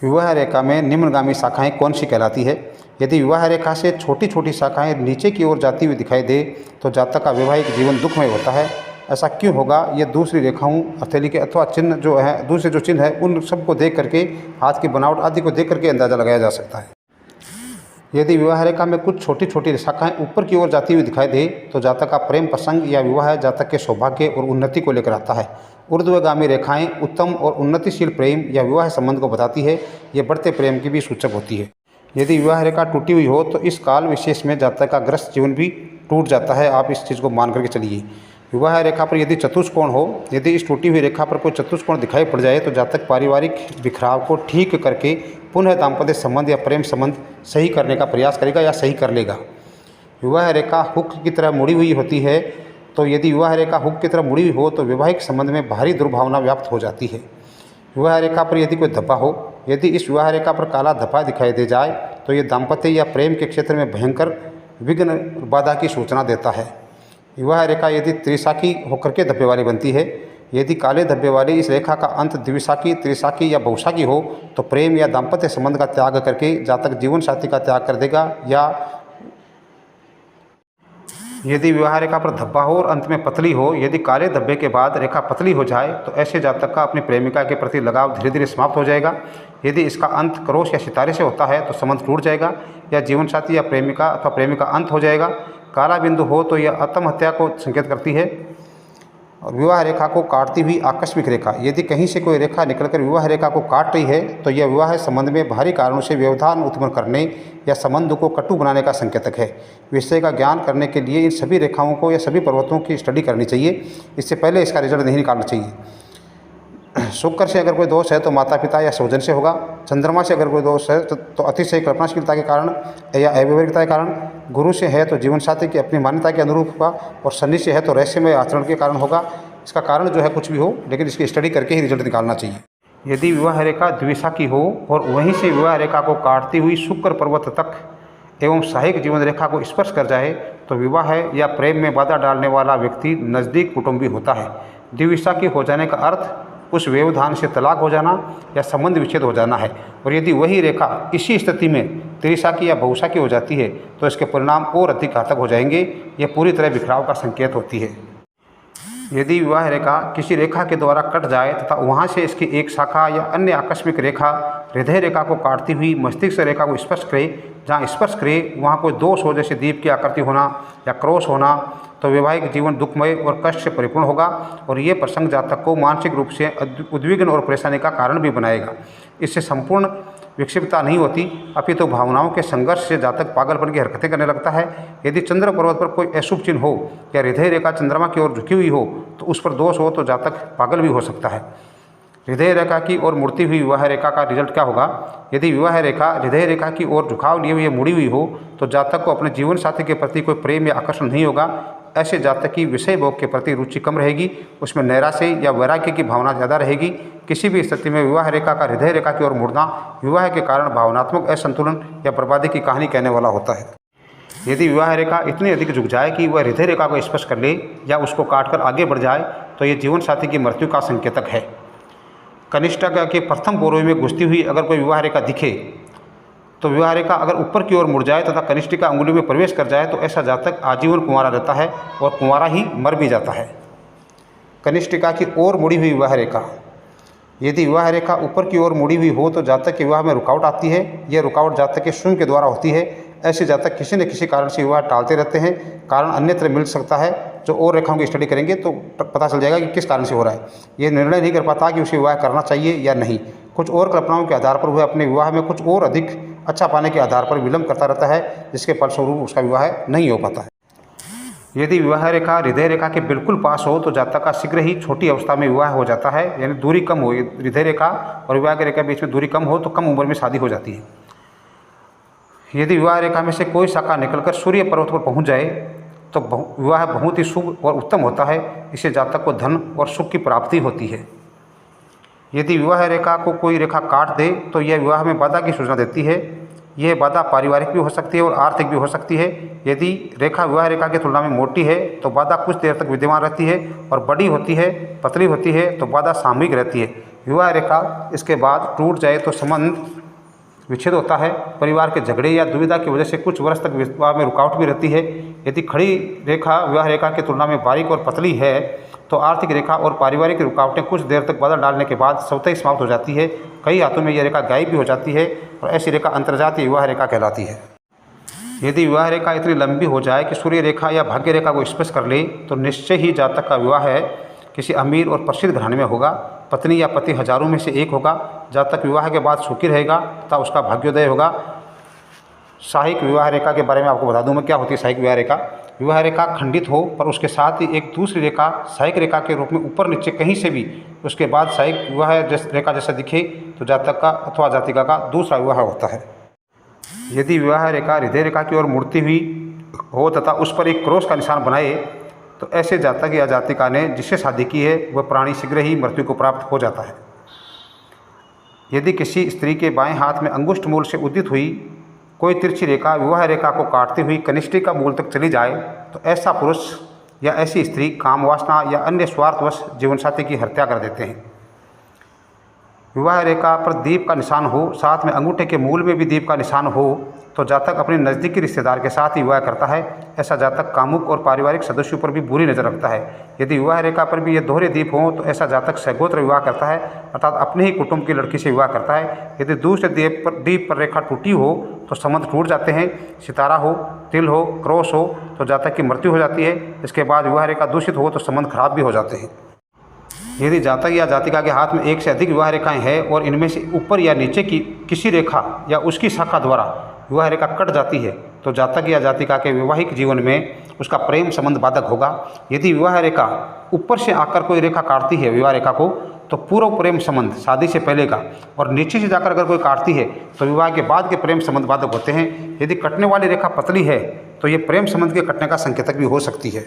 विवाह रेखा में निम्नगामी शाखाएं कौन सी कहलाती है? यदि विवाह रेखा से छोटी छोटी शाखाएं नीचे की ओर जाती हुई दिखाई दे तो जातक का वैवाहिक जीवन दुखमय होता है। ऐसा क्यों होगा? ये दूसरी रेखाओं, हथेली के अथवा चिन्ह जो है, दूसरे जो चिन्ह है उन सबको देख करके, हाथ की बनावट आदि को देख करके अंदाजा लगाया जा सकता है। यदि विवाह रेखा में कुछ छोटी छोटी शाखाएं ऊपर की ओर जाती हुई दिखाई दे तो जातक का प्रेम प्रसंग या विवाह जातक के सौभाग्य और उन्नति को लेकर आता है। ऊर्ध्वगामी रेखाएं उत्तम और उन्नतिशील प्रेम या विवाह संबंध को बताती है। ये बढ़ते प्रेम की भी सूचक होती है। यदि विवाह रेखा टूटी हुई हो तो इस काल विशेष में जातक का ग्रस्त जीवन भी टूट जाता है। आप इस चीज़ को मान करके चलिए। विवाह रेखा पर यदि चतुष्कोण हो, यदि इस टूटी हुई रेखा पर कोई चतुष्कोण दिखाई पड़ जाए तो जातक पारिवारिक बिखराव को ठीक करके पुनः दाम्पत्य संबंध या प्रेम संबंध सही करने का प्रयास करेगा या सही कर लेगा। विवाह रेखा हुक की तरह मुड़ी हुई होती है, तो यदि विवाह रेखा हुक की तरह मुड़ी हुई हो तो वैवाहिक संबंध में भारी दुर्भावना व्याप्त हो जाती है। विवाह रेखा पर यदि कोई धब्बा हो, यदि इस विवाह रेखा पर काला धब्बा दिखाई दे जाए तो ये दाम्पत्य या प्रेम के क्षेत्र में भयंकर विघ्न बाधा की सूचना देता है। विवाह रेखा यदि त्रिशाखी होकर के धब्बे वाली बनती है, यदि काले धब्बे वाली इस रेखा का अंत द्विशाखी, त्रिशाखी या बहुशाखी हो तो प्रेम या दाम्पत्य संबंध का त्याग करके जातक जीवन साथी का त्याग कर देगा। या यदि विवाह रेखा पर धब्बा हो और अंत में पतली हो, यदि काले धब्बे के बाद रेखा पतली हो जाए तो ऐसे जातक का अपनी प्रेमिका के प्रति लगाव धीरे धीरे समाप्त हो जाएगा। यदि इसका अंत क्रोश या सितारे से होता है तो संबंध टूट जाएगा या जीवन साथी या प्रेमिका अथवा प्रेमिका अंत हो जाएगा। काला बिंदु हो तो यह आत्महत्या को संकेत करती है। और विवाह रेखा को काटती हुई आकस्मिक रेखा, यदि कहीं से कोई रेखा निकलकर विवाह रेखा को काट रही है तो यह विवाह संबंध में भारी कारणों से व्यवधान उत्पन्न करने या संबंध को कटु बनाने का संकेतक है। विषय का ज्ञान करने के लिए इन सभी रेखाओं को या सभी पर्वतों की स्टडी करनी चाहिए। इससे पहले इसका रिजल्ट नहीं निकालना चाहिए। शुक्र से अगर कोई दोष है तो माता पिता या स्वजन से होगा। चंद्रमा से अगर कोई दोष है तो अतिशय कल्पनाशीलता के कारण या अव्यवहारिकता के कारण। गुरु से है तो जीवन साथी की अपनी मान्यता के अनुरूप होगा। और शनि से है तो रहस्यमय आचरण के कारण होगा। इसका कारण जो है कुछ भी हो, लेकिन इसकी स्टडी करके ही रिजल्ट निकालना चाहिए। यदि विवाह रेखा द्विशाखी हो और वहीं से विवाह रेखा को काटती हुई शुक्र पर्वत तक एवं सहायक जीवन रेखा को स्पर्श कर जाए तो विवाह या प्रेम में बाधा डालने वाला व्यक्ति नज़दीक कुटुंबी होता है। द्विशाखी हो जाने का अर्थ उस व्यवधान से तलाक हो जाना या संबंध विच्छेद हो जाना है। और यदि वही रेखा इसी स्थिति में त्रिशाखी या बहुशाखी हो जाती है तो इसके परिणाम और अधिक घातक हो जाएंगे। यह पूरी तरह बिखराव का संकेत होती है। यदि विवाह रेखा किसी रेखा के द्वारा कट जाए तथा वहाँ से इसकी एक शाखा या अन्य आकस्मिक रेखा हृदय रेखा को काटती हुई मस्तिष्क रेखा को स्पर्श करे, जहाँ स्पर्श करे वहाँ कोई दोष हो, जैसे दीप की आकृति होना या क्रोश होना, तो वैवाहिक जीवन दुखमय और कष्ट से परिपूर्ण होगा। और ये प्रसंग जातक को मानसिक रूप से उद्विग्न और परेशानी का कारण भी बनाएगा। इससे संपूर्ण विक्षिप्तता नहीं होती, अपितु भावनाओं के संघर्ष से जातक पागलपन की हरकतें करने लगता है। यदि चंद्र पर्वत पर कोई अशुभ चिन्ह हो या हृदय रेखा चंद्रमा की ओर झुकी हुई हो तो उस पर दोष हो तो जातक पागल भी हो सकता है। हृदय रेखा की ओर मुड़ती हुई विवाह रेखा का रिजल्ट क्या होगा? यदि विवाह रेखा हृदय रेखा की ओर झुकाव लिए हुई मुड़ी हुई हो तो जातक को अपने जीवन साथी के प्रति कोई प्रेम या आकर्षण नहीं होगा। ऐसे जातक की विषय भोग के प्रति रुचि कम रहेगी, उसमें नैराश्य या वैराग्य की भावना ज़्यादा रहेगी। किसी भी स्थिति में विवाह रेखा का हृदय रेखा की ओर मुड़ना विवाह के कारण भावनात्मक असंतुलन या बर्बादी की कहानी कहने वाला होता है। यदि विवाह रेखा इतनी अधिक झुक जाए कि वह हृदय रेखा को स्पर्श कर ले या उसको काटकर आगे बढ़ जाए तो ये जीवन साथी की मृत्यु का संकेतक है। कनिष्ठक के प्रथम पोरों में घुसती हुई अगर कोई विवाह रेखा दिखे तो विवाह रेखा अगर ऊपर की ओर मुड़ जाए तथा कनिष्ठिका अंगुली में प्रवेश कर जाए तो ऐसा जातक आजीवन कुंवारा रहता है और कुंवारा ही मर भी जाता है। कनिष्ठिका की ओर मुड़ी हुई विवाह रेखा, यदि विवाह रेखा ऊपर की ओर मुड़ी हुई हो तो जातक के विवाह में रुकावट आती है। यह रुकावट जातक के स्वयं के द्वारा होती है। ऐसे जातक किसी न किसी कारण से विवाह टालते रहते हैं। कारण अन्यत्र मिल सकता है। जो और रेखाओं की स्टडी करेंगे तो पता चल जाएगा कि किस कारण से हो रहा है। ये निर्णय नहीं कर पाता कि उसे विवाह करना चाहिए या नहीं। कुछ और कल्पनाओं के आधार पर वह अपने विवाह में कुछ और अधिक अच्छा पाने के आधार पर विलंब करता रहता है, जिसके फलस्वरूप उसका विवाह नहीं हो पाता है। यदि विवाह रेखा हृदय रेखा के बिल्कुल पास हो तो जातक का शीघ्र ही छोटी अवस्था में विवाह हो जाता है। यानी दूरी कम हो, हृदय रेखा और विवाह की रेखा के बीच में दूरी कम हो तो कम उम्र में शादी हो जाती है। यदि विवाह रेखा में से कोई शाखा निकलकर सूर्य पर्वत पर पहुंच जाए तो विवाह बहुत ही शुभ और उत्तम होता है। इससे जातक को धन और सुख की प्राप्ति होती है। यदि विवाह रेखा को कोई रेखा काट दे तो यह विवाह में बाधा की सूचना देती है। यह बाधा पारिवारिक भी हो सकती है और आर्थिक भी हो सकती है। यदि रेखा विवाह रेखा की तुलना में मोटी है तो बाधा कुछ देर तक विद्यमान रहती है, और बड़ी होती है, पतली होती है तो बाधा सामयिक रहती है। विवाह रेखा इसके बाद टूट जाए तो संबंध विच्छेद होता है। परिवार के झगड़े या दुविधा की वजह से कुछ वर्ष तक विवाह में रुकावट भी रहती है। यदि खड़ी रेखा विवाह रेखा की तुलना में बारीक और पतली है तो आर्थिक रेखा और पारिवारिक रुकावटें कुछ देर तक बाधा डालने के बाद स्वतः ही समाप्त हो जाती है। कई हाथों में यह रेखा गायब भी हो जाती है और ऐसी रेखा अंतर्जातीय विवाह रेखा कहलाती है। यदि विवाह रेखा इतनी लंबी हो जाए कि सूर्य रेखा या भाग्य रेखा को स्पर्श कर ले तो निश्चय ही जातक का विवाह है किसी अमीर और प्रसिद्ध घराने में होगा। पत्नी या पति हजारों में से एक होगा। जातक विवाह के बाद सुखी रहेगा तथा उसका भाग्योदय होगा। सहायक विवाह रेखा के बारे में आपको बता दूं मैं, क्या होती है सहायक विवाह रेखा। विवाह रेखा खंडित हो पर उसके साथ ही एक दूसरी रेखा सहायक रेखा के रूप में ऊपर नीचे कहीं से भी उसके बाद सहायक विवाह रेखा जैसा दिखे तो जातक का अथवा जातिका का दूसरा विवाह होता है। यदि विवाह रेखा हृदय रेखा की ओर मुड़ती हुई हो तथा उस पर एक क्रॉस का निशान बनाए तो ऐसे जातक या जातिका ने जिससे शादी की है वह प्राणी शीघ्र ही मृत्यु को प्राप्त हो जाता है। यदि किसी स्त्री के बाएं हाथ में अंगुष्ठ मूल से उदित हुई कोई तिरछी रेखा विवाह रेखा को काटती हुई कनिष्ठिका मूल तक चली जाए तो ऐसा पुरुष या ऐसी स्त्री काम वासना या अन्य स्वार्थवश जीवनसाथी की हत्या कर देते हैं। विवाह रेखा पर दीप का निशान हो, साथ में अंगूठे के मूल में भी दीप का निशान हो तो जातक अपने नज़दीकी रिश्तेदार के साथ ही विवाह करता है। ऐसा जातक कामुक और पारिवारिक सदस्यों पर भी बुरी नज़र रखता है। यदि विवाह रेखा पर भी ये दोहरे दीप हों तो ऐसा जातक सगोत्र विवाह करता है, अर्थात अपने ही कुटुंब की लड़की से विवाह करता है। यदि दूसरे दीप पर रेखा टूटी हो तो संबंध टूट जाते हैं। सितारा हो, तिल हो, क्रॉस हो तो जातक की मृत्यु हो जाती है। इसके बाद विवाह रेखा दूषित हो तो संबंध खराब भी हो जाते हैं। यदि जातक या जातिका के हाथ में एक से अधिक विवाह रेखाएं हैं और इनमें से ऊपर या नीचे की किसी रेखा या उसकी शाखा द्वारा विवाह रेखा कट जाती है तो जातक या जातिका के वैवाहिक जीवन में उसका प्रेम संबंध बाधक होगा। यदि विवाह रेखा ऊपर से आकर कोई रेखा काटती है विवाह रेखा को तो पूर्व प्रेम संबंध शादी से पहले का, और नीचे से जाकर अगर कोई काटती है तो विवाह के बाद के प्रेम संबंध बाधक होते हैं। यदि कटने वाली रेखा पतली है तो ये प्रेम संबंध के कटने का संकेतक भी हो सकती है।